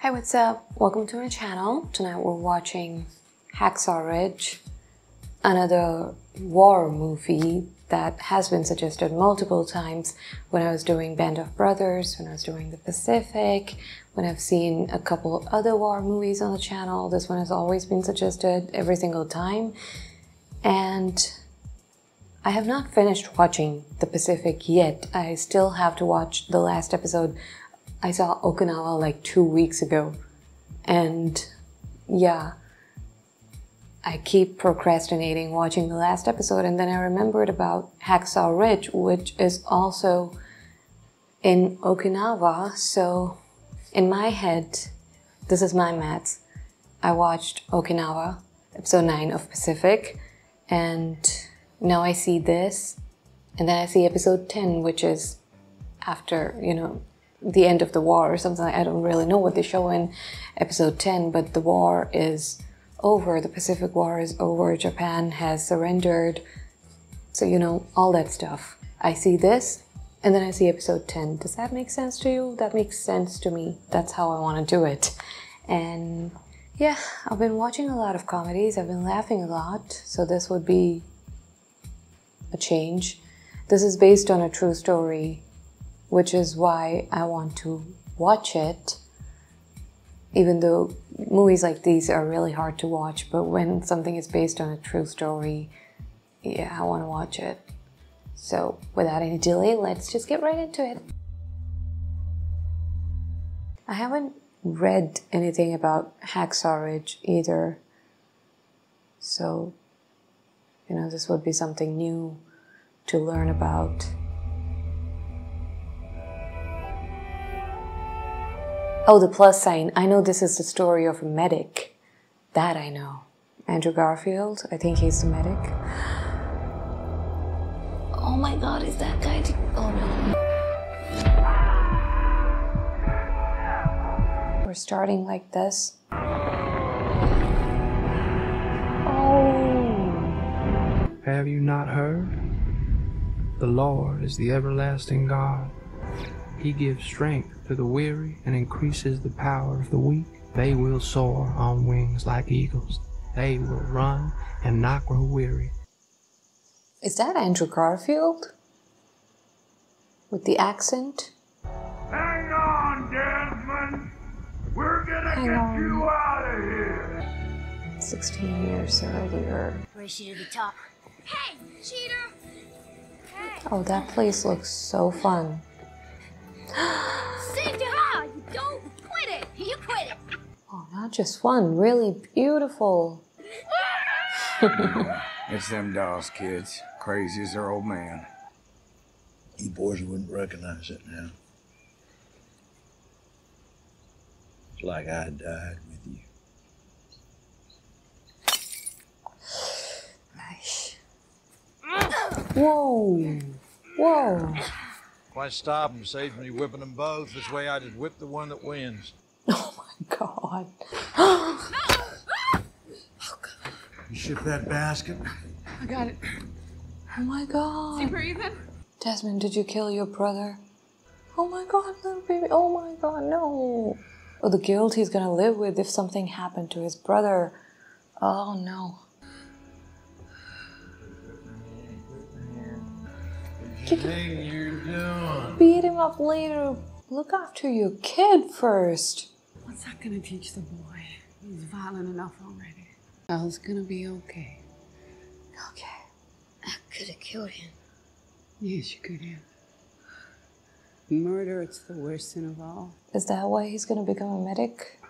Hey, what's up? Welcome to my channel. Tonight we're watching Hacksaw Ridge, another war movie that has been suggested multiple times when I was doing Band of Brothers, when I was doing The Pacific, when I've seen a couple of other war movies on the channel. This one has always been suggested every single time. And I have not finished watching The Pacific yet. I still have to watch the last episode. I saw Okinawa like 2 weeks ago, and yeah, I keep procrastinating watching the last episode, and then I remembered about Hacksaw Ridge, which is also in Okinawa. So in my head, this is my maths. I watched Okinawa, episode 9 of Pacific, and now I see this, and then I see episode 10, which is after, the end of the war or something. I don't really know what they show in episode 10, but the war is over. The Pacific War is over. Japan has surrendered. So, all that stuff. I see this, and then I see episode 10. Does that make sense to you? That makes sense to me. That's how I want to do it. And yeah, I've been watching a lot of comedies. I've been laughing a lot. So this would be a change. This is based on a true story, which is why I want to watch it, even though movies like these are really hard to watch. But when something is based on a true story, yeah, I want to watch it. So without any delay, let's just get right into it. I haven't read anything about Hacksaw Ridge either. So, this would be something new to learn about. Oh, the plus sign. I know this is the story of a medic. That I know. Andrew Garfield. I think he's the medic. Oh my god, is that guy? Oh no. We're starting like this. Oh. Have you not heard? The Lord is the everlasting God. He gives strength to the weary and increases the power of the weak. They will soar on wings like eagles. They will run and not grow weary. Is that Andrew Garfield? With the accent? Hang on, Desmond! We're gonna get you out of here! 16 years earlier. Race you to the top. Hey, cheater! Hey. Oh, that place looks so fun. Say da! You don't quit it! You quit it! Oh, not just fun, really beautiful. It's them Dawes kids. Crazy as their old man. You boys wouldn't recognize it now. It's like I died with you. Nice. Whoa. Whoa. Why stop and save me whipping them both? This way I just whip the one that wins. Oh my god. You ship that basket? I got it. Oh my god. Is he breathing? Desmond, did you kill your brother? Oh my god, little baby. Oh my god, no. Oh, the guilt he's gonna live with if something happened to his brother. Oh no. Hey, you're doing? Beat him up later. Look after your kid first. What's that gonna teach the boy? He's violent enough already. Al's gonna be okay. Okay. I could have killed him. Yes, you could have. Murder, it's the worst sin of all. Is that why he's gonna become a medic?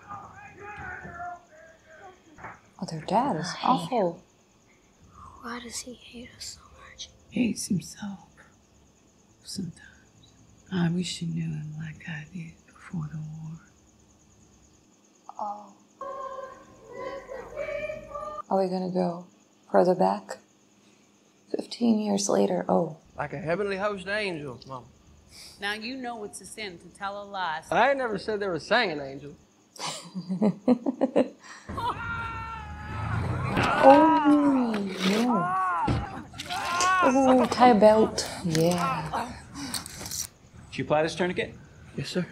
Oh, their dad is awful. Why does he hate us so much? He hates himself. Sometimes. I wish you knew him like I did before the war. Oh. Are we gonna go further back? 15 years later. Oh. Like a heavenly host of angels, Mama. Now you know it's a sin to tell a lie. I ain't never said they were singing angels. Oh, no. Oh, tie a belt. Yeah. Did you apply this tourniquet? Yes, sir.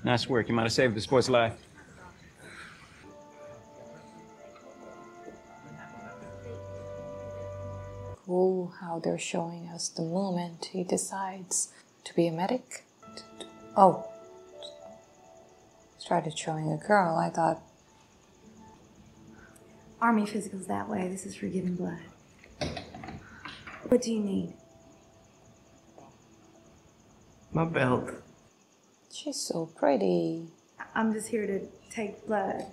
Nice work. You might have saved this boy's life. cool how they're showing us the moment he decides to be a medic. Oh, started showing a girl. I thought Army physical's that way. This is for giving blood. What do you need? My belt. she's so pretty. I'm just here to take blood.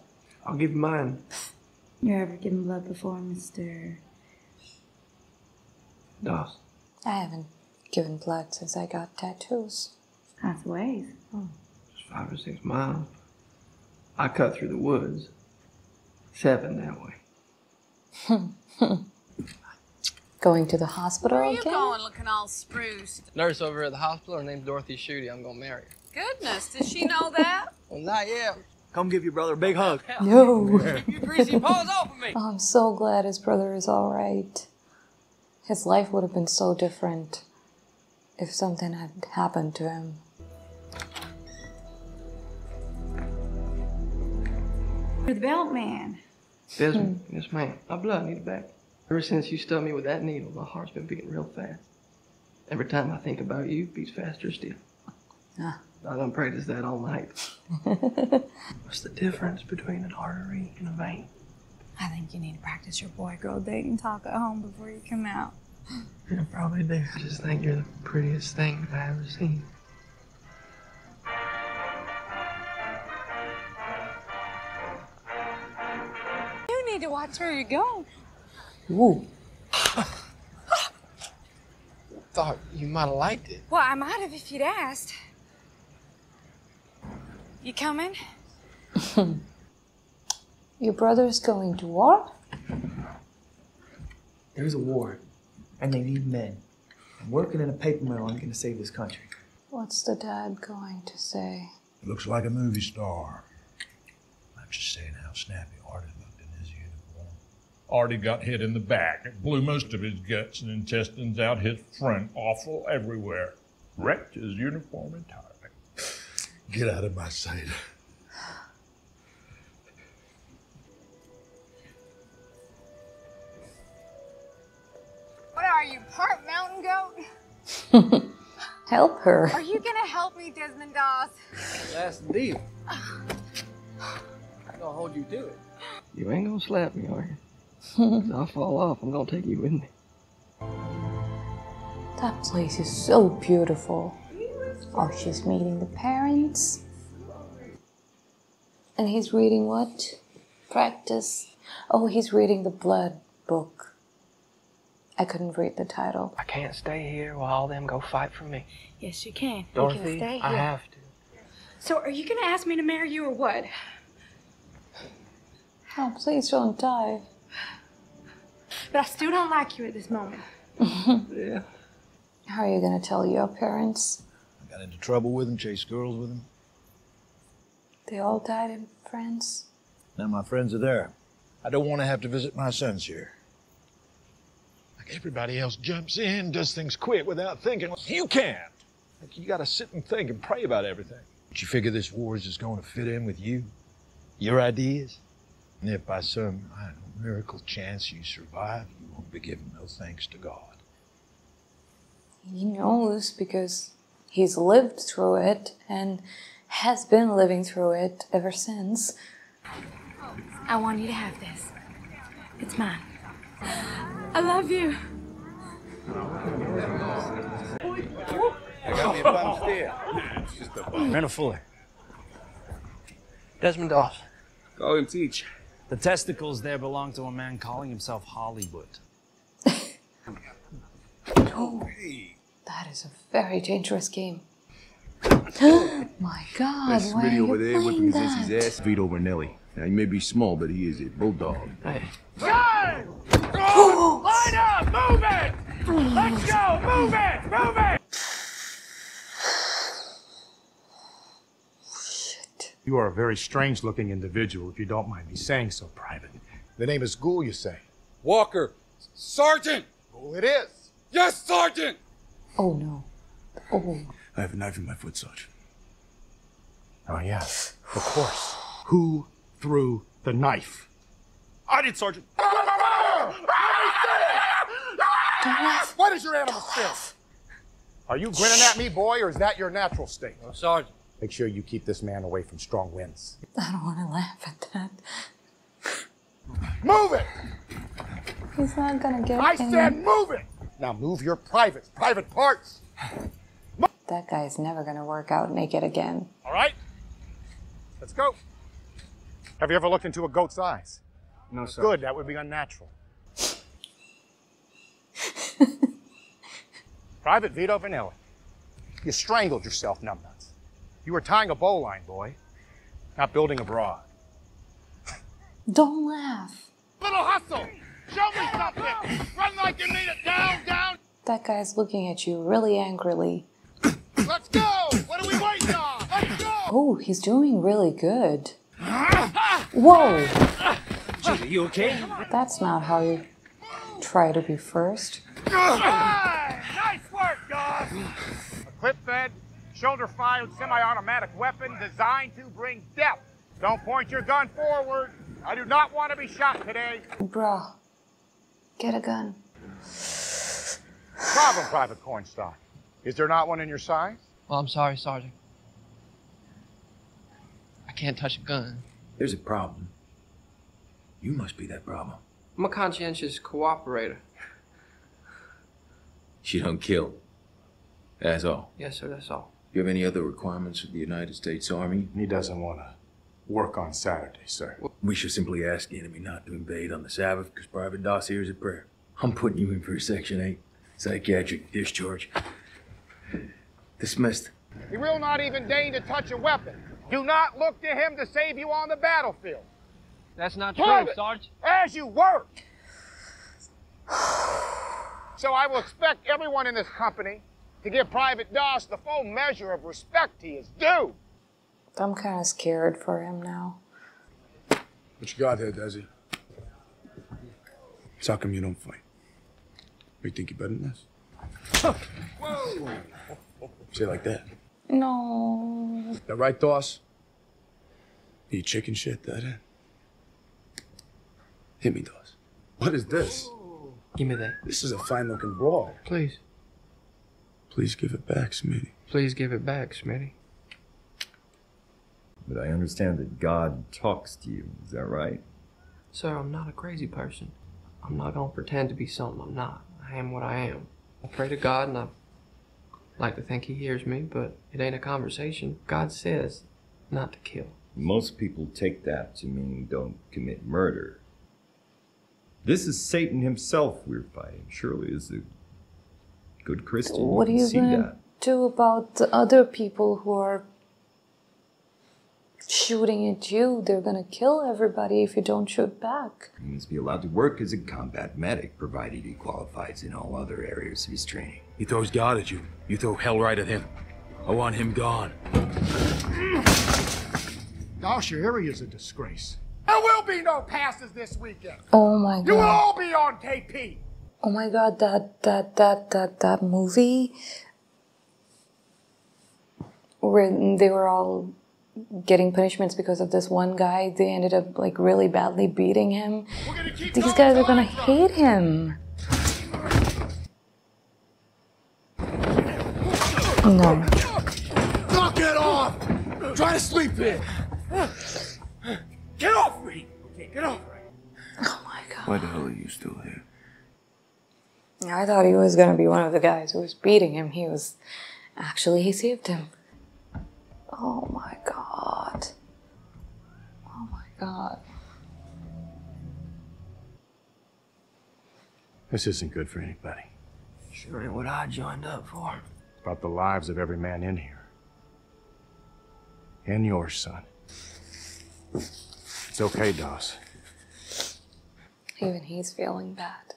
I'll give you mine. You ever given blood before, Mr. Dawes. I haven't given blood since I got tattoos. That's ways. Just 5 or 6 miles. I cut through the woods. 7 that way. Going to the hospital Where are you again? going looking all spruced? Nurse over at the hospital, her name's Dorothy Schutte. I'm gonna marry her. Goodness, does she know that? Well, not yet. Come give your brother a big hug. No. Keep your greasy paws off of me. Oh, I'm so glad his brother is all right. His life would have been so different if something had happened to him. You're the belt man. Desmond, yes ma'am. My blood needed back. Ever since you stuck me with that needle, my heart's been beating real fast. Every time I think about you, it beats faster still. Ah. I done practiced that all night. What's the difference between an artery and a vein? I think you need to practice your boy-girl dating talk at home before you come out. I probably do. I just think you're the prettiest thing I've ever seen. You need to watch where you go. Ooh. Thought you might have liked it. Well, I might have if you'd asked. You coming? Your brother's going to war? There's a war, and they need men. And working in a paper mill ain't gonna save this country. What's the dad going to say? Looks like a movie star. I'm just saying how snappy Artie looked in his uniform. Artie got hit in the back. It blew most of his guts and intestines out his front, awful everywhere. Wrecked his uniform entirely. Get out of my sight. What are you, part mountain goat? Help her. Are you gonna help me, Desmond Dawes? That's the deal. I'm gonna hold you to it. You ain't gonna slap me, are you? If I fall off, I'm gonna take you with me. That place is so beautiful. Oh, she's meeting the parents. And he's reading what? Practice. Oh, he's reading the blood book. I couldn't read the title. I can't stay here while all them go fight for me. Yes, you can. You Dorothy, can stay I here. have to. So are you gonna ask me to marry you or what? Oh, please don't die. But I still don't like you at this moment. Yeah. How are you gonna tell your parents? I got into trouble with him, chased girls with him. They all died in France. Now my friends are there. I don't want to have to visit my sons here. Like everybody else jumps in, does things quick without thinking. You can't. Like you got to sit and think and pray about everything. But you figure this war is just going to fit in with you, your ideas. And if by some miracle chance you survive, you won't be giving no thanks to God. He knows because he's lived through it and has been living through it ever since. I want you to have this. It's mine. I love you. I got me a bum steer. It's just a bum. Randall Fuller. Desmond Dawes. Go and teach. The testicles there belong to a man calling himself Hollywood. Oh, that is a very dangerous game. My God, That's why Smitty are over you there playing whipping his that? ass. Vito Vernelli. Now, he may be small, but he is a bulldog. Hey. Guys! Oh. Line up! Move it! Let's go! Move it! Move it! Shit. You are a very strange-looking individual, if you don't mind me saying so, Private. The name is Ghoul, you say? Walker! Sergeant! Ghoul it is! Yes, Sergeant! Oh no. Oh. I have a knife in my foot, Sergeant. Oh, yes, of course. Who threw the knife? I did, Sergeant. Don't laugh. What is your animal spirit? Are you grinning at me, boy, or is that your natural state? Oh, Sergeant. Make sure you keep this man away from strong winds. I don't want to laugh at that. Move it! He's not gonna get I any... said move it! Now move your private parts. That guy's never gonna work out naked again. All right? Let's go. Have you ever looked into a goat's eyes? No, sir. Good, that would be unnatural. Private Vito Vanelli. You strangled yourself, numbnuts. You were tying a bowline, boy, not building a broad. Don't laugh. Little hustle! Show me something! Run like you need it! Down, down! That guy's looking at you really angrily. Let's go! What are we waiting on? Let's go! Oh, he's doing really good. Whoa! Are you okay? That's not how you try to be first. Nice work, guys! A clip-fed, shoulder-fired, semi-automatic weapon designed to bring death. Don't point your gun forward. I do not want to be shot today. Bruh, get a gun. Problem, Private Cornstalk. Is there not one in your size? Well, I'm sorry, Sergeant. I can't touch a gun. There's a problem. You must be that problem. I'm a conscientious cooperator. You don't kill. That's all. Yes, sir, that's all. Do you have any other requirements of the United States Army? He doesn't want to work on Saturday, sir. We should simply ask the enemy not to invade on the Sabbath because Private Doss here is at prayer. I'm putting you in for a Section 8 psychiatric discharge. Dismissed. He will not even deign to touch a weapon. Do not look to him to save you on the battlefield. That's not true, Private, Sarge. as you work. So I will expect everyone in this company to give Private Doss the full measure of respect he is due. I'm kind of scared for him now. What you got there, Desi? So how come you don't fight? You think you're better than this? Whoa! Say it like that. No. That right, Doss? Eat chicken shit, that it? Hit me, Doss. What is this? Give me that. This is a fine-looking brawl. Please. Please give it back, Smitty. Please give it back, Smitty. But I understand that God talks to you. Is that right? Sir, I'm not a crazy person. I'm not going to pretend to be something I'm not. I am what I am. I pray to God and I like to think he hears me, but it ain't a conversation. God says not to kill. Most people take that to mean don't commit murder. This is Satan himself we're fighting. Surely as a good Christian, What are you see gonna that. do about the other people who are shooting at you? They're gonna kill everybody if you don't shoot back. He must be allowed to work as a combat medic, provided he qualifies in all other areas of his training. He throws God at you. You throw hell right at him. I want him gone. Gosh, your area's a disgrace. There will be no passes this weekend. Oh my god. You will all be on KP. Oh my god, that movie where they were all getting punishments because of this one guy, they ended up like really badly beating him. These guys are gonna hate him. No. Knock it off! Try to sleep here. Get off me! Okay, get off me. Oh my god. Why the hell are you still here? I thought he was gonna be one of the guys who was beating him. He saved him. Oh my god. Oh my god. This isn't good for anybody. Sure ain't what I joined up for. It's about the lives of every man in here. And yours, son. It's okay, Doss. Even he's feeling bad.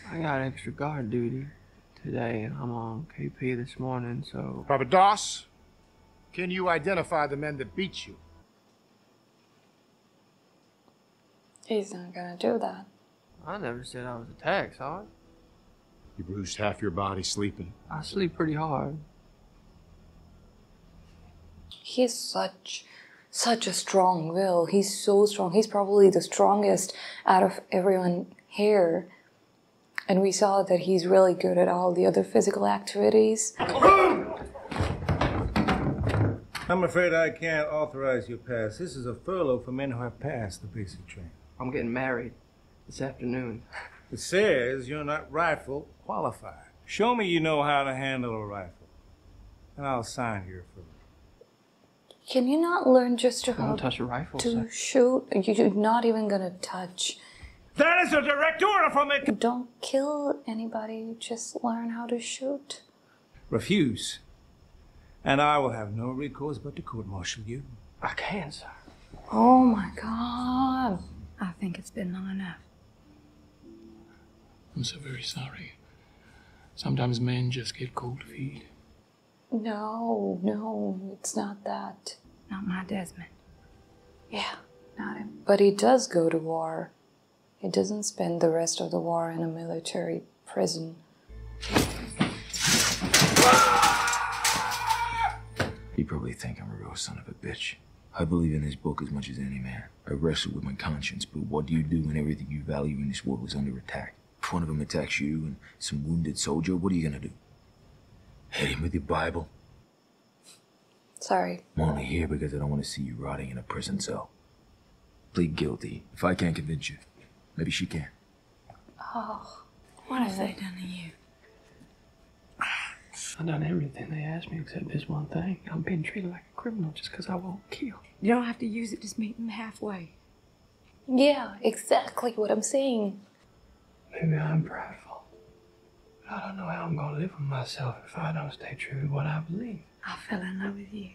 I got extra guard duty today, and I'm on KP this morning, so... Private Doss, can you identify the men that beat you? He's not gonna do that. I never said I was attacked, Sarge. You bruised half your body sleeping. I sleep pretty hard. He's such a strong will. He's so strong. He's probably the strongest out of everyone here. And we saw that he's really good at all the other physical activities. I'm afraid I can't authorize your pass. This is a furlough for men who have passed the basic training. I'm getting married this afternoon. It says you're not rifle qualified. Show me you know how to handle a rifle, and I'll sign your furlough. Can you not learn just to how touch a rifle, to shoot? You're not even gonna touch. That is a direct order from me! Don't kill anybody, just learn how to shoot. Refuse, and I will have no recourse but to court-martial you. I can, sir. Oh my God. I think it's been long enough. I'm so very sorry. Sometimes men just get cold feet. No, it's not that. Not my Desmond. Yeah, not him. But he does go to war. He doesn't spend the rest of the war in a military prison. You probably think I'm a real son of a bitch. I believe in this book as much as any man. I wrestle with my conscience, but what do you do when everything you value in this world is under attack? If one of them attacks you and some wounded soldier, what are you gonna do? Hit him with your Bible? Sorry. I'm only here because I don't want to see you rotting in a prison cell. Plead guilty. If I can't convince you, maybe she can. Oh, what have they done to you? I've done everything they asked me except this one thing. I'm being treated like a criminal just because I won't kill. You don't have to use it, just meet them halfway. Yeah, exactly what I'm saying. Maybe I'm prideful. But I don't know how I'm going to live with myself if I don't stay true to what I believe. I fell in love with you.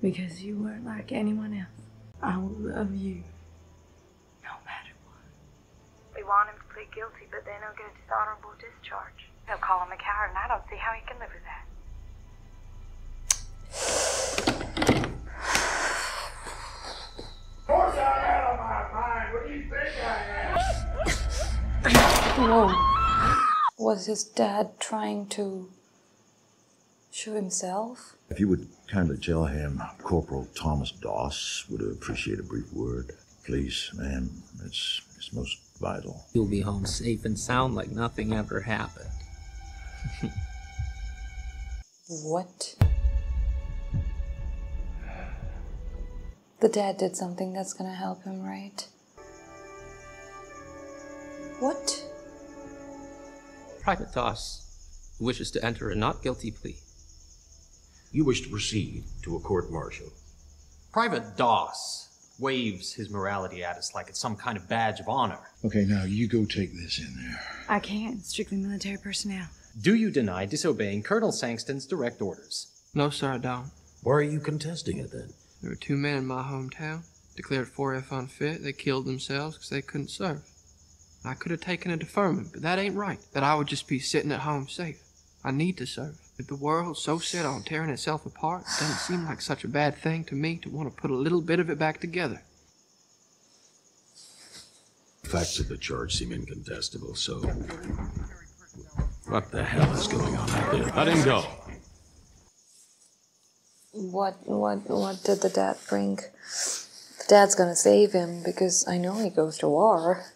Because you weren't like anyone else. I will love you. No matter what. We want him to plead guilty, but then he'll get a dishonorable discharge. They'll call him a coward, and I don't see how he can live with that. Of course I'm out of my mind. What do you think I am? Whoa. Was his dad trying to shoot himself? If you would kindly tell him Corporal Thomas Doss would appreciate a brief word. Please, ma'am. It's most vital. You'll be home safe and sound like nothing ever happened. What? The dad did something that's gonna help him, right? What? Private Doss wishes to enter a not guilty plea. You wish to proceed to a court-martial. Private Doss waves his morality at us like it's some kind of badge of honor. Okay, now you go take this in there. I can't. Strictly military personnel. Do you deny disobeying Colonel Sangston's direct orders? No, sir, I don't. Why are you contesting it then? There were 2 men in my hometown, declared 4F unfit. They killed themselves because they couldn't serve. I could have taken a deferment, but that ain't right. That I would just be sitting at home safe. I need to serve. With the world so set on tearing itself apart, it doesn't seem like such a bad thing to me to want to put a little bit of it back together. Facts of the charge seem incontestable, so... What the hell is going on out there? Let him go. What did the dad bring? The dad's gonna save him because I know he goes to war.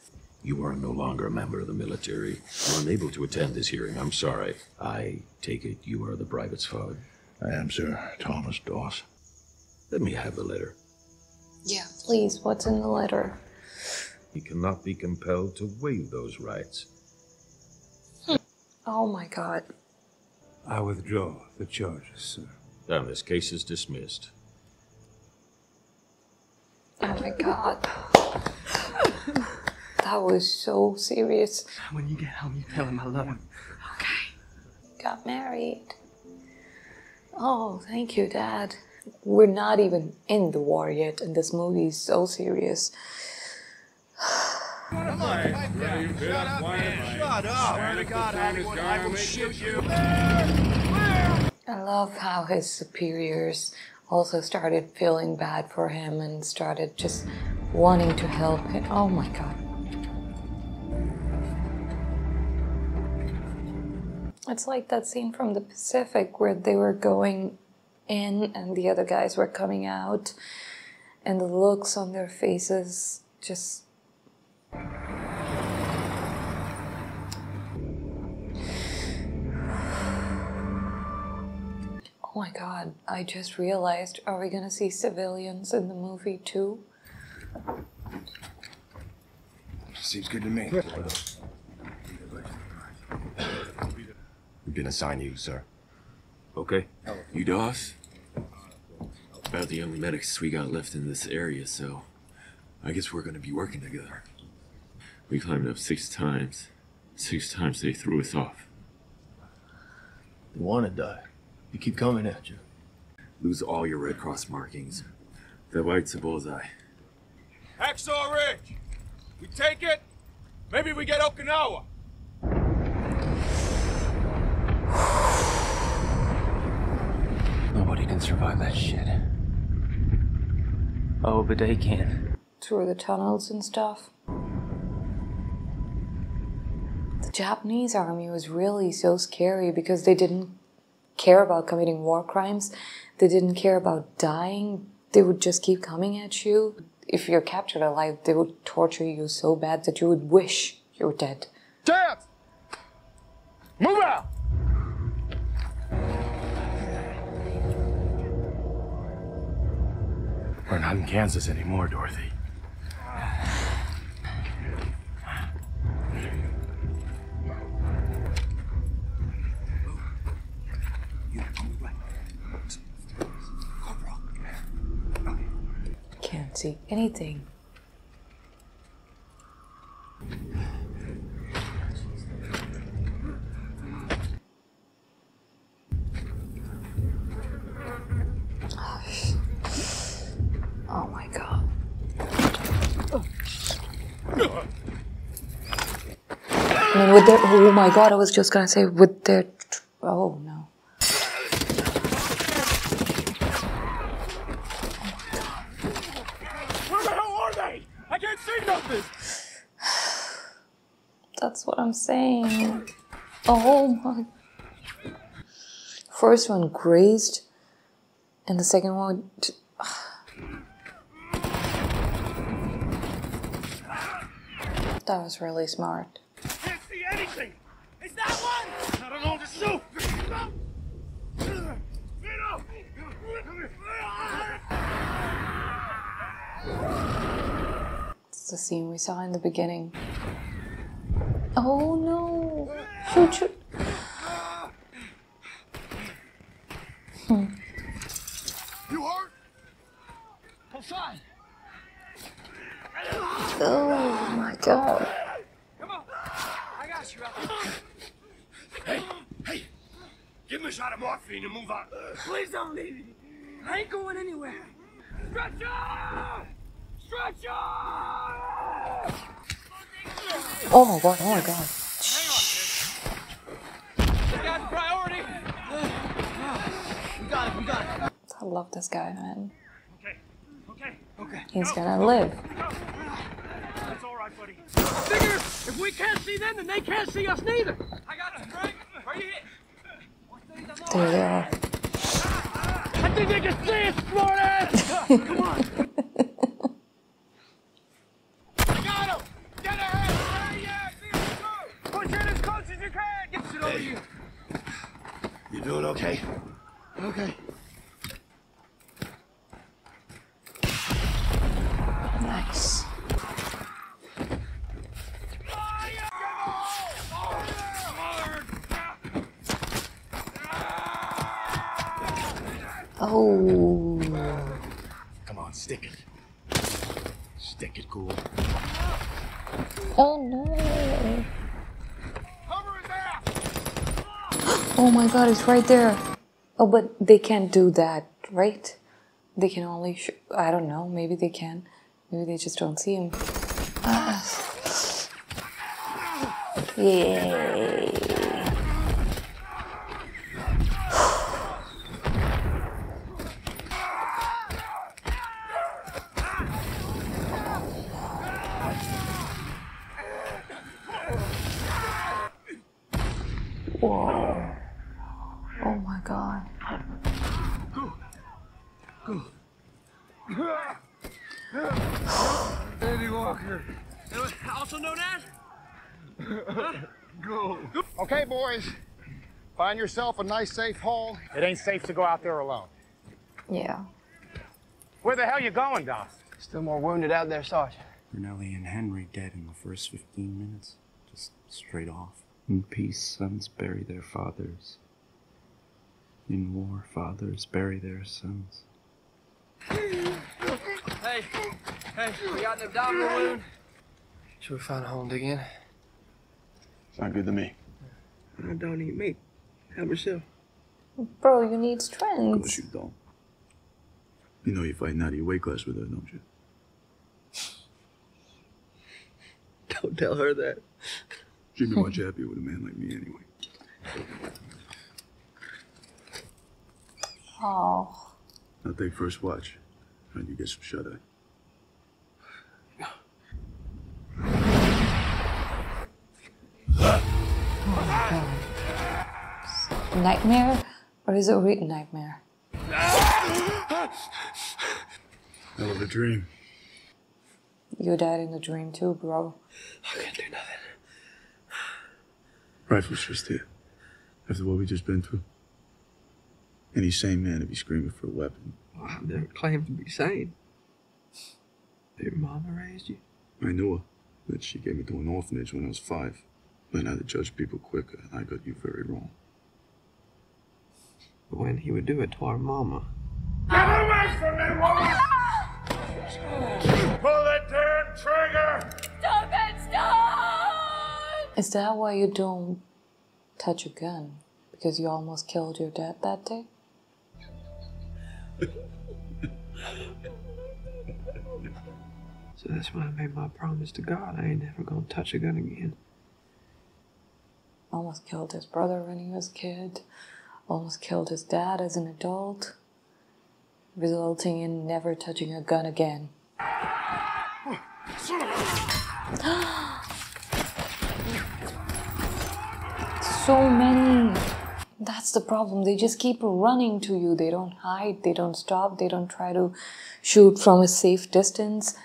You are no longer a member of the military. You're unable to attend this hearing. I'm sorry. I take it you are the private's father. I am, sir. Thomas Doss. Let me have the letter. Yeah, please, what's in the letter? He cannot be compelled to waive those rights. Oh my God. I withdraw the charges, sir. Then this case is dismissed. Oh my God. That was so serious. When you get home, you tell him I love him. Okay. Got married. Oh, thank you, Dad. We're not even in the war yet, and this movie is so serious. Come on, shut up, man. Shut up. Swear to God, Hollywood, I will shoot you. I love how his superiors also started feeling bad for him and started just wanting to help him. Oh my God. It's like that scene from the Pacific where they were going in and the other guys were coming out, and the looks on their faces just... Oh my god, I just realized, are we gonna see civilians in the movie too? Seems good to me. We've been assigned you, sir. Okay. You Doss? About the only medics we got left in this area, so I guess we're gonna be working together. We climbed up 6 times. 6 times they threw us off. You want to die. You keep coming at you. Lose all your Red Cross markings. That white's a bullseye. Hacksaw Ridge! We take it, maybe we get Okinawa. Nobody can survive that shit. Oh, but they can. Through the tunnels and stuff. The Japanese army was really so scary because they didn't care about committing war crimes. They didn't care about dying. They would just keep coming at you. If you're captured alive, they would torture you so bad that you would wish you were dead. Chance! Move out! We're not in Kansas anymore, Dorothy. Can't see anything. Oh my god. I mean, with their, oh my god, I was just gonna say with their, oh no. Where the hell are they? I can't see nothing! That's what I'm saying. Oh my. First one grazed, and the second one. That was really smart. Can't see anything! Is that one? I don't know, just shoot! It's the scene we saw in the beginning. Oh no! Shoot, shoot! You hurt? I'm fine. Oh my god. Come on. I got you. Hey, give him a shot of morphine and move on. Please don't leave me. I ain't going anywhere. Stretcher! Stretcher! Oh my god, oh my god. This guy's a priority. We got it. I love this guy, man. Okay. He's gonna live. That's all right, buddy. Figure, if we can't see them, then they can't see us neither. I got you, Frank. Where you hit? There they are. I think they can see us, smartass! Come on. I got him! Get ahead! Yeah, push in as close as you can! Get shit over you! You doing okay? Okay. Nice. Oh. Come on, stick it. Stick it, cool. Oh no. Oh my god, it's right there. Oh, but they can't do that, right? They can only I don't know, maybe they can. Maybe they just don't see him. Yay. Whoa. Oh my god. Andy Walker. Also known as? Okay, boys. Find yourself a nice, safe hole. It ain't safe to go out there alone. Yeah. Where the hell you going, Doss? Still more wounded out there, Sergeant. Brunelli and Henry dead in the first 15 minutes. Just straight off. In peace, sons bury their fathers. In war, fathers bury their sons. Hey, we got an abdominal wound. Should we find a hole and dig in? Sound good to me. I don't eat meat. Help yourself. Bro, you need Of strength. course you don't. You know you're fighting out of your weight class with her, don't you? Don't tell her that. She'd be much happier with a man like me anyway. Oh. I'll take first watch. And you get some shut-eye. Nightmare? Or is it a real nightmare? Hell of a dream. You died in the dream too, bro. I can't do nothing. Rifle's just here. After what we just been through. Any sane man would be screaming for a weapon. Well, I've never claimed to be sane. Your mama raised you? I knew her, but she gave me to an orphanage when I was 5. Learned how to judge people quicker, and I got you very wrong. When he would do it to our mama. Get away from me, woman! Pull that damn trigger! Stop it! Stop! Is that why you don't touch a gun? Because you almost killed your dad that day? So that's when I made my promise to God. I ain't never gonna touch a gun again. Almost killed his brother when he was a kid. Almost killed his dad as an adult. Resulting in never touching a gun again. So many. That's the problem. They just keep running to you. They don't hide. They don't stop. They don't try to shoot from a safe distance.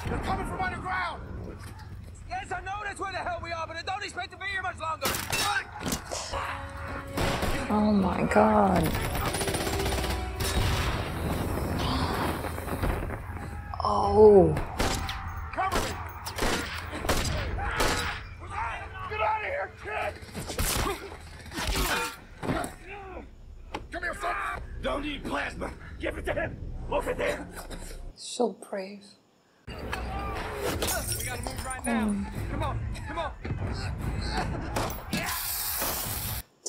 They're coming from underground! Yes, I know that's where the hell we are, but I don't expect to be here much longer! Oh my god. Oh. Cover me! Get out of here, kid! Come here, son! Don't need plasma! Give it to him! Over there! So brave. We gotta move right now! Come on, come on!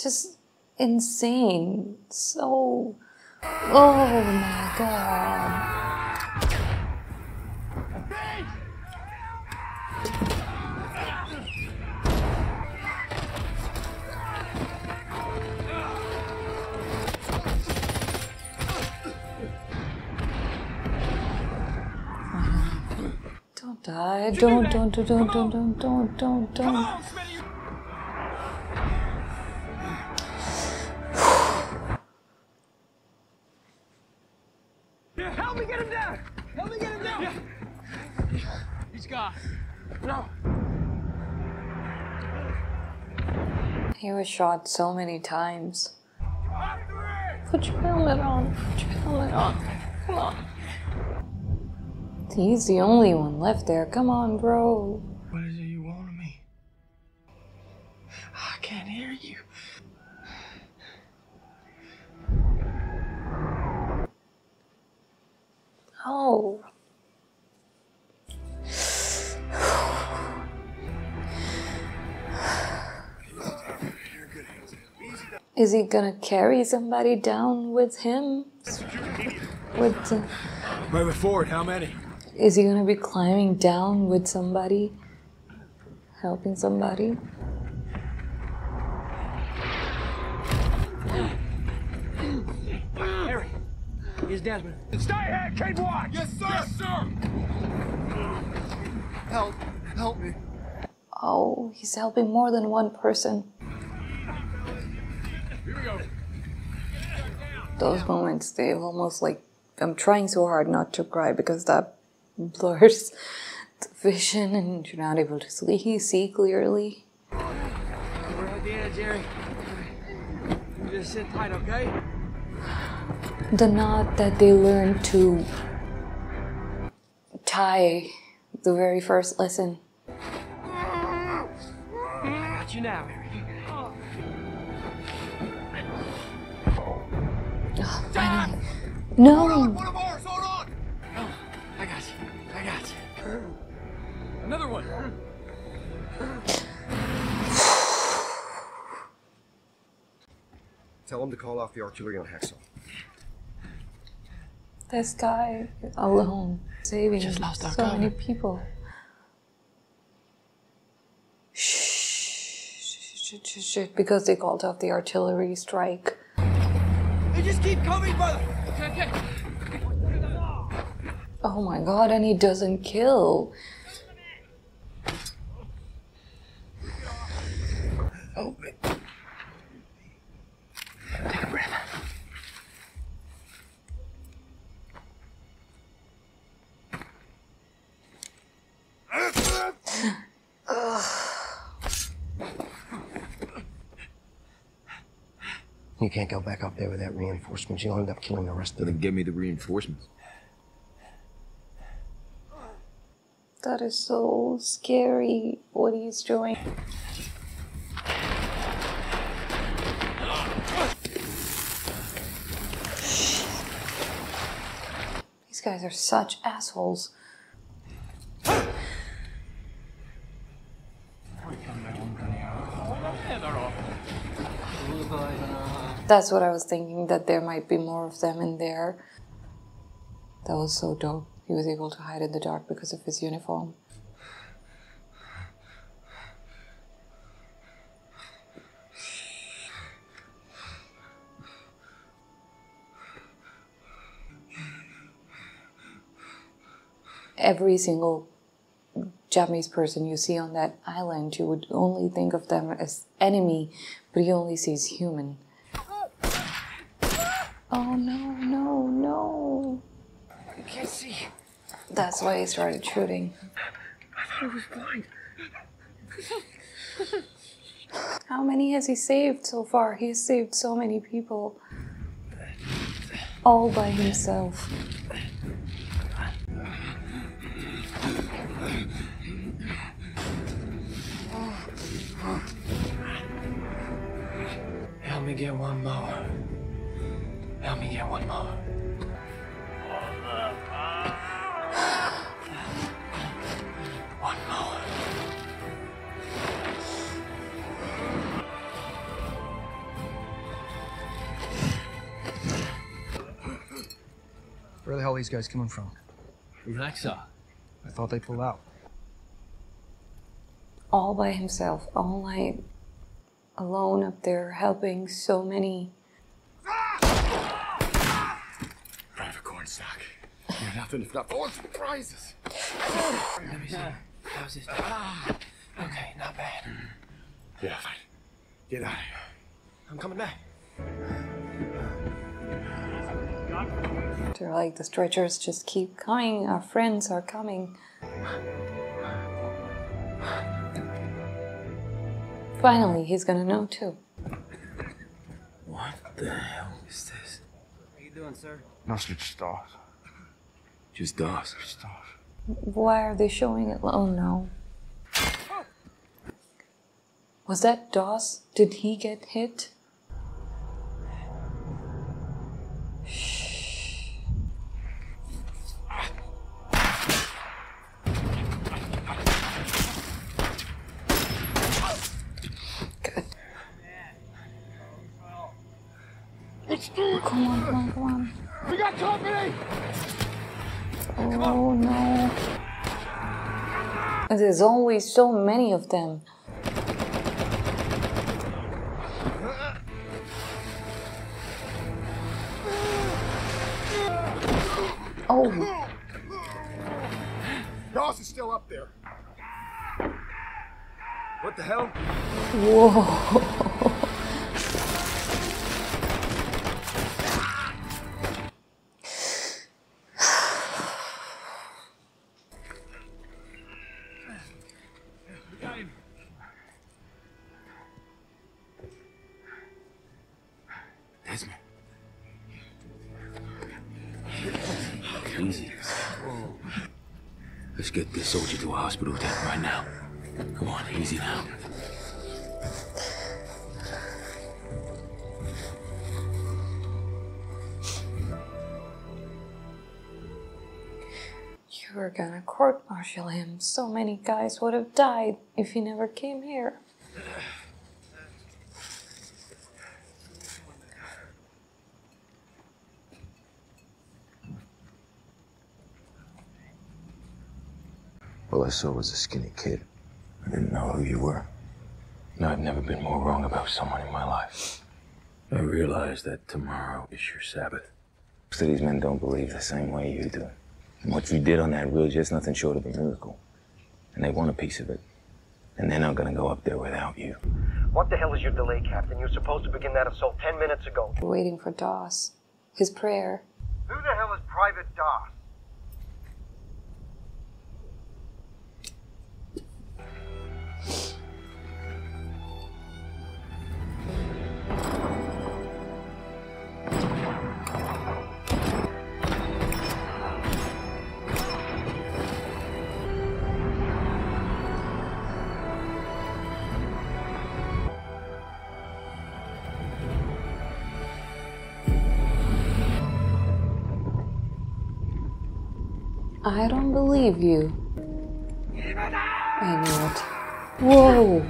Just insane. So. Oh my god. Don't die. Don't. Help me get him down! Help me get him down! He's gone. No. He was shot so many times. Put your helmet on. Put your helmet on. Come on. He's the only one left there. Come on, bro. What is it you want of me? I can't hear you. Oh. Is he gonna carry somebody down with him? Moving forward, how many? Is he gonna be climbing down with somebody? Helping somebody? Harry, here's Desmond. Stay here, keep watch! Yes, sir! Yes, sir! Help me. Oh, he's helping more than one person. Here we go. Those moments, they've almost like I'm trying so hard not to cry because that blurs the vision and you're not able to see clearly. We're at the edge, Jerry. You just sit tight, okay? The knot that they learned to tie the very first lesson. I got you now, Harry. Oh, finally. No! One of ours, hold on! Oh, I got you. Another one. Tell him to call off the artillery on Hacksaw. This guy alone saving Just lost our so cover. many people. Shh, because they called off the artillery strike. They just keep coming, brother. Okay. Oh my god, and he doesn't kill. Oh, take a breath. You can't go back up there without reinforcements. You'll end up killing the rest of them. Then give me the reinforcements. That is so scary what he's doing. These guys are such assholes. That's what I was thinking, that there might be more of them in there. That was so dope. He was able to hide in the dark because of his uniform. Every single Japanese person you see on that island, you would only think of them as enemy, but he only sees human. Oh no, no, no. I can't see. That's why he started shooting. I thought I was blind. How many has he saved so far? He's saved so many people. All by himself. Help me get one more. Help me get one more. One more. Where the hell are these guys coming from? From Hacksaw. I thought they pulled out. All by himself, all night, alone up there, helping so many. Private Cornstalk. You're nothing if not full of surprises. Let me see. How's this? Okay, not bad. Yeah, fine. Get out of here. I'm coming back. They're like, the stretchers just keep coming, our friends are coming. Finally, he's gonna know too. What the hell is this? How you doing, sir? Nothing, just Doss. Just Doss. Just Doss. Why are they showing it? Oh no. Was that Doss? Did he get hit? Come on, come on, come on. We got company! Oh no. There's always so many of them. Oh. Doss is still up there. What the hell? Whoa. Desmond. Easy. Let's get this soldier to a hospital with him right now. Come on, easy now. You were gonna court-martial him. So many guys would have died if he never came here. All I saw was a skinny kid. I didn't know who you were. No, I've never been more wrong about someone in my life. I realize that tomorrow is your Sabbath. Most of these men don't believe the same way you do. And what you did on that ridge is nothing short of a miracle. And they want a piece of it. And they're not gonna go up there without you. What the hell is your delay, Captain? You're supposed to begin that assault 10 minutes ago. We're waiting for Doss. His prayer. Who the hell is Private Doss? I don't believe you. I knew it. Whoa!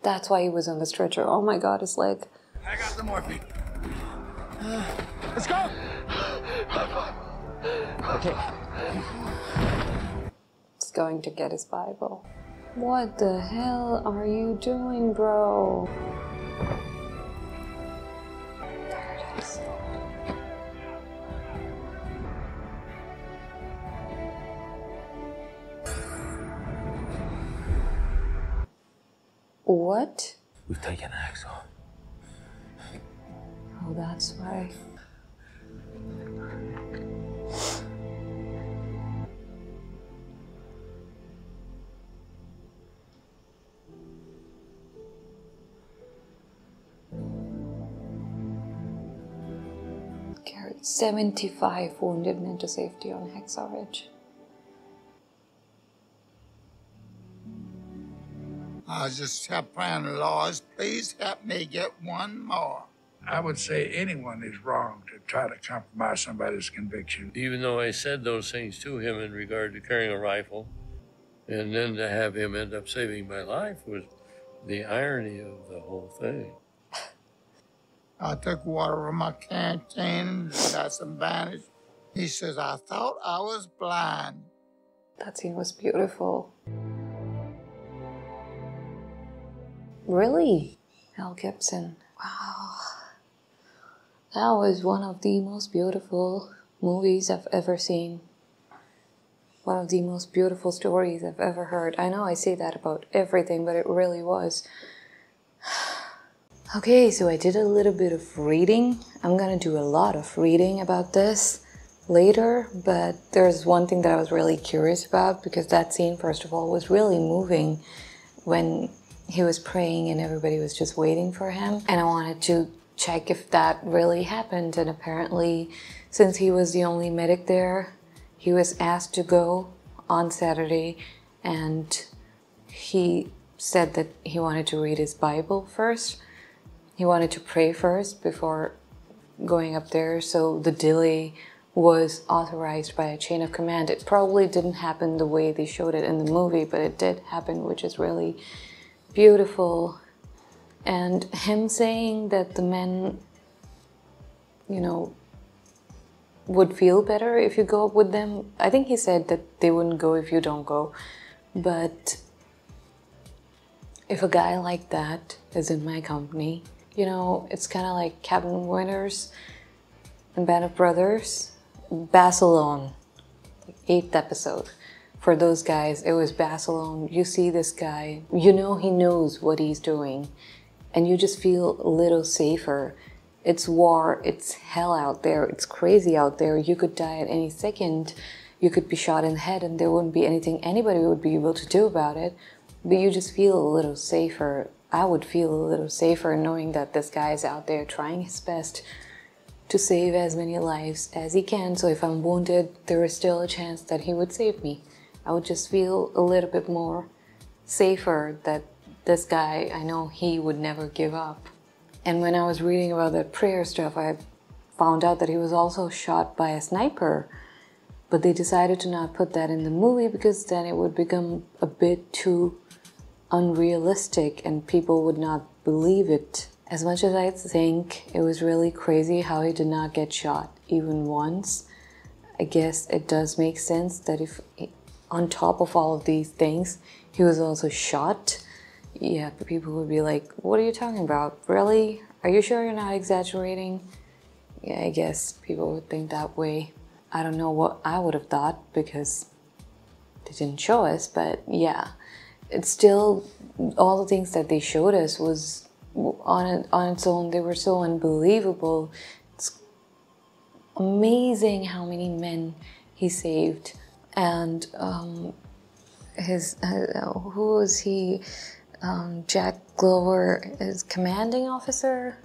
That's why he was on the stretcher. Oh my god, his leg. I got the morphine. Let's go! Okay. He's going to get his Bible. What the hell are you doing, bro? What? We've taken Hacksaw. Oh, that's why. Carried 75 wounded men to safety on Hacksaw Ridge. I just kept praying, Lord, please help me get one more. I would say anyone is wrong to try to compromise somebody's conviction. Even though I said those things to him in regard to carrying a rifle, and then to have him end up saving my life was the irony of the whole thing. I took water from my canteen, got some bandage. He says, I thought I was blind. That scene was beautiful. Really? Mel Gibson. Wow. That was one of the most beautiful movies I've ever seen. One of the most beautiful stories I've ever heard. I know I say that about everything, but it really was. Okay, so I did a little bit of reading. I'm gonna do a lot of reading about this later, but there's one thing that I was really curious about, because that scene, first of all, was really moving when he was praying and everybody was just waiting for him. And I wanted to check if that really happened. And apparently, since he was the only medic there, he was asked to go on Saturday, and he said that he wanted to read his Bible first. He wanted to pray first before going up there. So the delay was authorized by a chain of command. It probably didn't happen the way they showed it in the movie, but it did happen, which is really beautiful. And him saying that the men, you know, would feel better if you go up with them. I think he said that they wouldn't go if you don't go. But if a guy like that is in my company, you know, it's kind of like Captain Winters and Band of Brothers. Barcelona, like 8th episode. For those guys, it was Barcelona. You see this guy, you know he knows what he's doing, and you just feel a little safer. It's war, it's hell out there, it's crazy out there. You could die at any second. You could be shot in the head and there wouldn't be anything anybody would be able to do about it. But you just feel a little safer I would feel a little safer knowing that this guy is out there trying his best to save as many lives as he can. So if I'm wounded, there is still a chance that he would save me. I would just feel a little bit more safer that this guy, I know he would never give up. And when I was reading about that prayer stuff, I found out that he was also shot by a sniper. But they decided to not put that in the movie because then it would become a bit too unrealistic and people would not believe it. As much as I think it was really crazy how he did not get shot even once, I guess it does make sense that if on top of all of these things he was also shot, yeah, people would be like, what are you talking about? Really? Are you sure you're not exaggerating? Yeah, I guess people would think that way. I don't know what I would have thought because they didn't show us, but yeah, it's still, all the things that they showed us was on its own, they were so unbelievable. It's amazing how many men he saved. And who was he? Jack Glover, his commanding officer?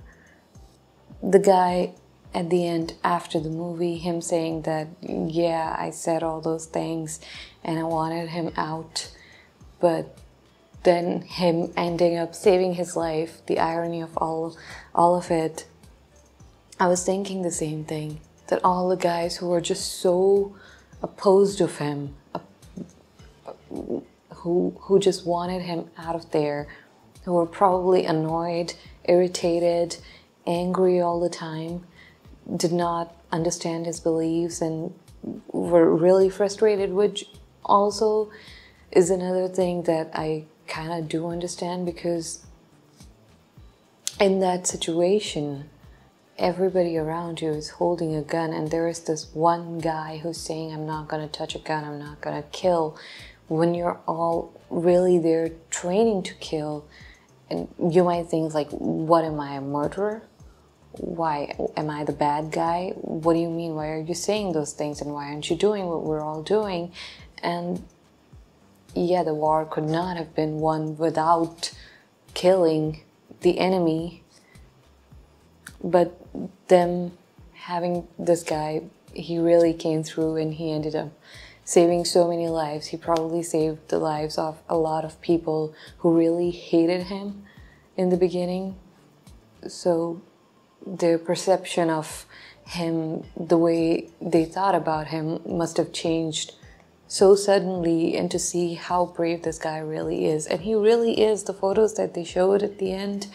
The guy at the end, after the movie, him saying that, yeah, I said all those things and I wanted him out, but then him ending up saving his life, the irony of all of it. I was thinking the same thing, that all the guys who were just so opposed of him, who just wanted him out of there, who were probably annoyed, irritated, angry all the time, did not understand his beliefs and were really frustrated, which also is another thing that I kind of do understand, because in that situation, everybody around you is holding a gun and there is this one guy who's saying, I'm not going to touch a gun, I'm not going to kill, when you're all really there training to kill. And you might think like, what, am I, a murderer? Why am I the bad guy? What do you mean? Why are you saying those things? And why aren't you doing what we're all doing? And yeah, the war could not have been won without killing the enemy. But them having this guy, he really came through and he ended up saving so many lives. He probably saved the lives of a lot of people who really hated him in the beginning. So their perception of him, the way they thought about him, must have changed so suddenly, and to see how brave this guy really is. And he really is. The photos that they showed at the end,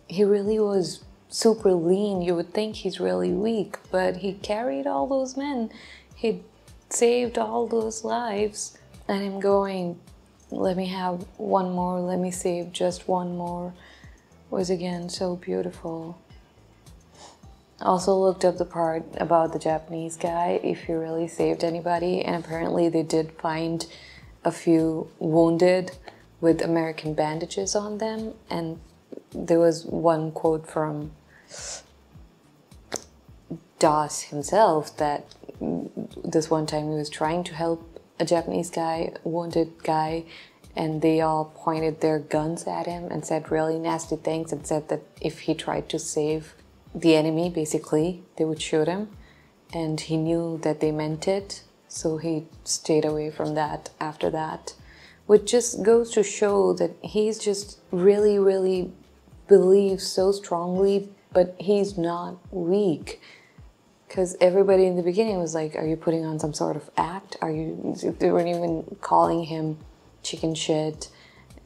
he really was super lean. You would think he's really weak, but he carried all those men. He saved all those lives. And him going, let me have one more, let me save just one more, was again so beautiful. Also looked up the part about the Japanese guy, if he really saved anybody, and apparently they did find a few wounded with American bandages on them, and there was one quote from Das himself that this one time he was trying to help a Japanese guy, a wounded guy, and they all pointed their guns at him and said really nasty things and said that if he tried to save the enemy, basically, they would shoot him. And he knew that they meant it, so he stayed away from that after that. Which just goes to show that he's just really, really believes so strongly, but he's not weak. Because everybody in the beginning was like, are you putting on some sort of act? They weren't even calling him chicken shit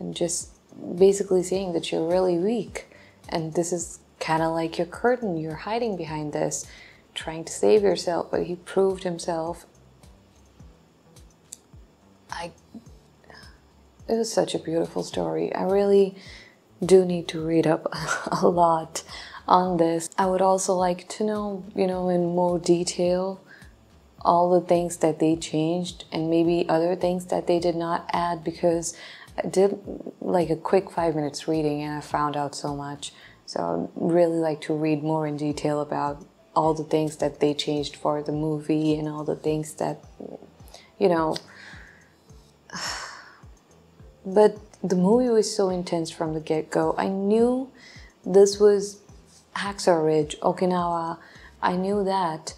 and just basically saying that you're really weak. And this is kind of like your curtain, you're hiding behind this, trying to save yourself, but he proved himself. It was such a beautiful story. I really do need to read up a lot on this. I would also like to know, in more detail, all the things that they changed and maybe other things that they did not add, because I did like a quick 5 minutes reading and I found out so much. So I'd really like to read more in detail about all the things that they changed for the movie and all the things that, But the movie was so intense from the get-go. I knew this was Hacksaw Ridge, Okinawa. I knew that.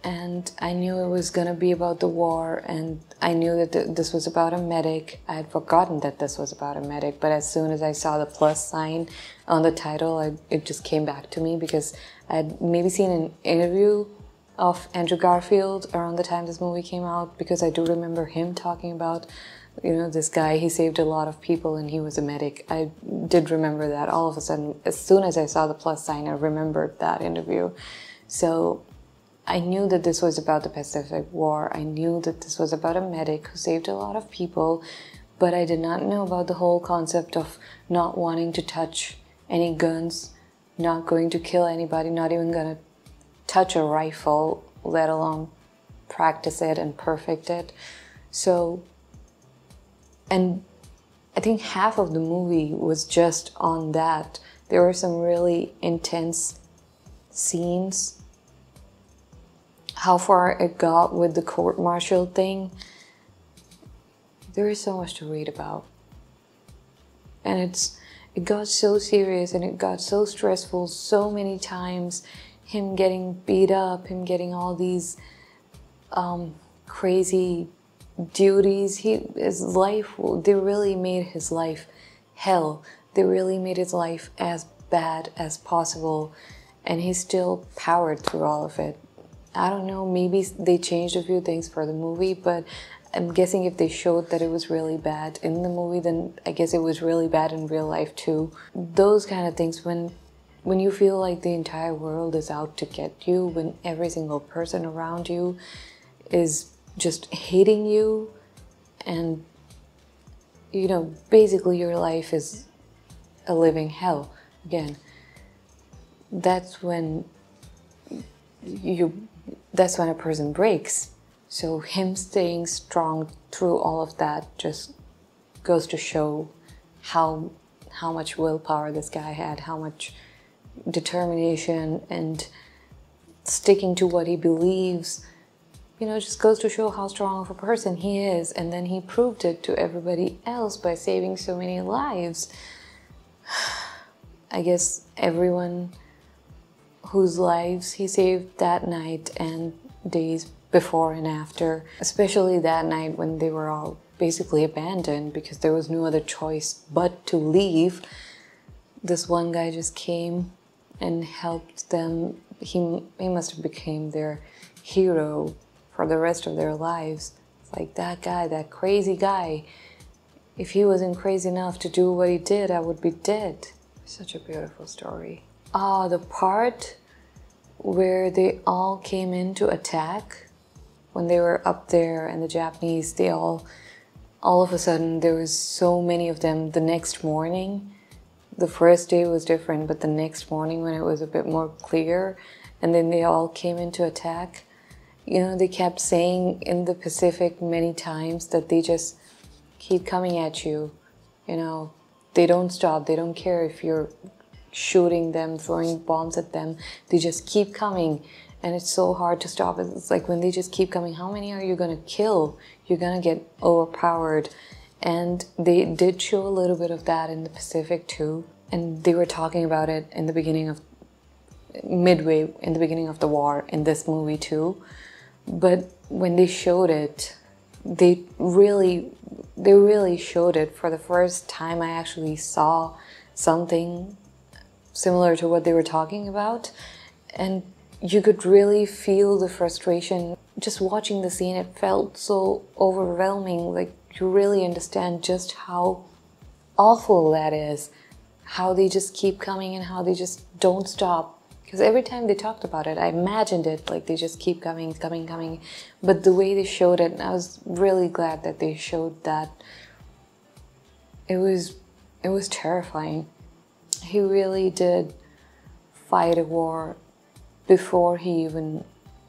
And I knew it was gonna be about the war, and I knew that this was about a medic. I had forgotten that this was about a medic, but as soon as I saw the plus sign on the title, it just came back to me, because I had maybe seen an interview of Andrew Garfield around the time this movie came out, because I do remember him talking about, you know, this guy, he saved a lot of people and he was a medic. I did remember that. All of a sudden, as soon as I saw the plus sign, I remembered that interview. So I knew that this was about the Pacific War. I knew that this was about a medic who saved a lot of people, but I did not know about the whole concept of not wanting to touch any guns, not going to kill anybody, not even going to touch a rifle, let alone practice it and perfect it. So, and I think half of the movie was just on that. There were some really intense scenes. How far it got with the court-martial thing, there is so much to read about. And it got so serious and it got so stressful so many times. Him getting beat up, him getting all these crazy duties. His life, they really made his life hell. They really made his life as bad as possible. And he still powered through all of it. I don't know, maybe they changed a few things for the movie, but I'm guessing if they showed that it was really bad in the movie, then I guess it was really bad in real life too. Those kind of things, when you feel like the entire world is out to get you, when every single person around you is just hating you, and, you know, basically your life is a living hell. Again, that's when a person breaks. So him staying strong through all of that just goes to show how much willpower this guy had, how much determination and sticking to what he believes. You know, it just goes to show how strong of a person he is. And then he proved it to everybody else by saving so many lives. I guess everyone whose lives he saved that night and days before and after, especially that night when they were all basically abandoned because there was no other choice but to leave. This one guy just came and helped them. He must have became their hero for the rest of their lives. It's like, that guy, that crazy guy, if he wasn't crazy enough to do what he did, I would be dead. Such a beautiful story. The part where they all came in to attack, when they were up there and the Japanese, they all of a sudden, there was so many of them the next morning. The first day was different, but the next morning when it was a bit more clear, and then they all came in to attack, you know, they kept saying in the Pacific many times that they just keep coming at you, you know, they don't stop, they don't care if you're shooting them, throwing bombs at them, they just keep coming, and it's so hard to stop. It's like when they just keep coming, how many are you gonna kill? You're gonna get overpowered. And they did show a little bit of that in the Pacific too, and they were talking about it in the beginning of midway in the beginning of the war in this movie too. But when they showed it, they really showed it. For the first time I actually saw something similar to what they were talking about, and you could really feel the frustration. Just watching the scene, it felt so overwhelming. Like, you really understand just how awful that is. How they just keep coming and how they just don't stop. Because every time they talked about it, I imagined it like they just keep coming. But the way they showed it, I was really glad that they showed that. It was terrifying. He really did fight a war before he even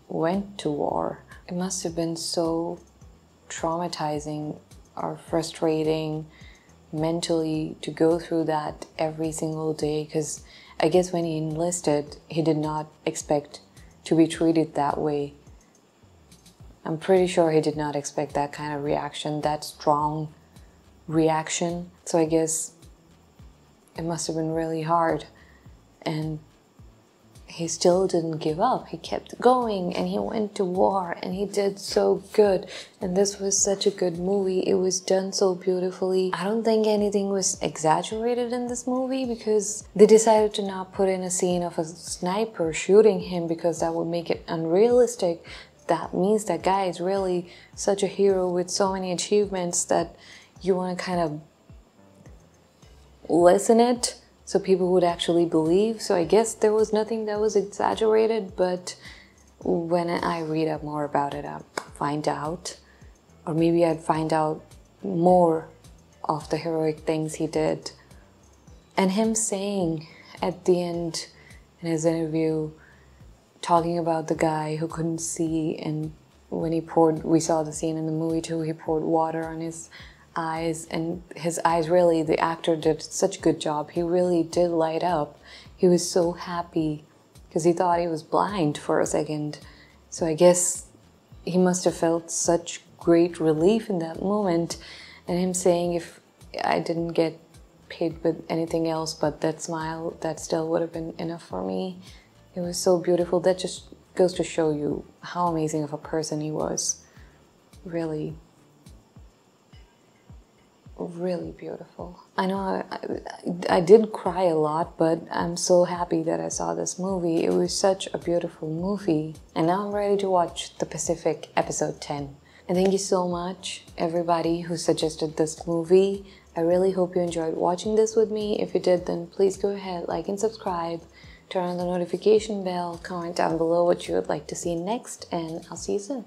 went to war. It must have been so traumatizing or frustrating mentally to go through that every single day, because I guess when he enlisted, he did not expect to be treated that way. I'm pretty sure he did not expect that kind of reaction, that strong reaction. So I guess it must have been really hard. And he still didn't give up. He kept going and he went to war and he did so good. And this was such a good movie. It was done so beautifully. I don't think anything was exaggerated in this movie because they decided to not put in a scene of a sniper shooting him because that would make it unrealistic. That means that guy is really such a hero with so many achievements that you want to kind of lessen it so people would actually believe. So I guess there was nothing that was exaggerated, but when I read up more about it, I'll find out. Or maybe I'd find out more of the heroic things he did. And him saying at the end in his interview, talking about the guy who couldn't see, and when he poured, we saw the scene in the movie too, he poured water on his eyes, and his eyes really, the actor did such a good job. He really did light up. He was so happy because he thought he was blind for a second. So I guess he must have felt such great relief in that moment. And him saying, if I didn't get paid with anything else but that smile, that still would have been enough for me. It was so beautiful. That just goes to show you how amazing of a person he was. Really, really beautiful. I know I did cry a lot, but I'm so happy that I saw this movie. It was such a beautiful movie. And now I'm ready to watch The Pacific episode 10. And thank you so much, everybody who suggested this movie. I really hope you enjoyed watching this with me. If you did, then please go ahead, like and subscribe. Turn on the notification bell, comment down below what you would like to see next, and I'll see you soon.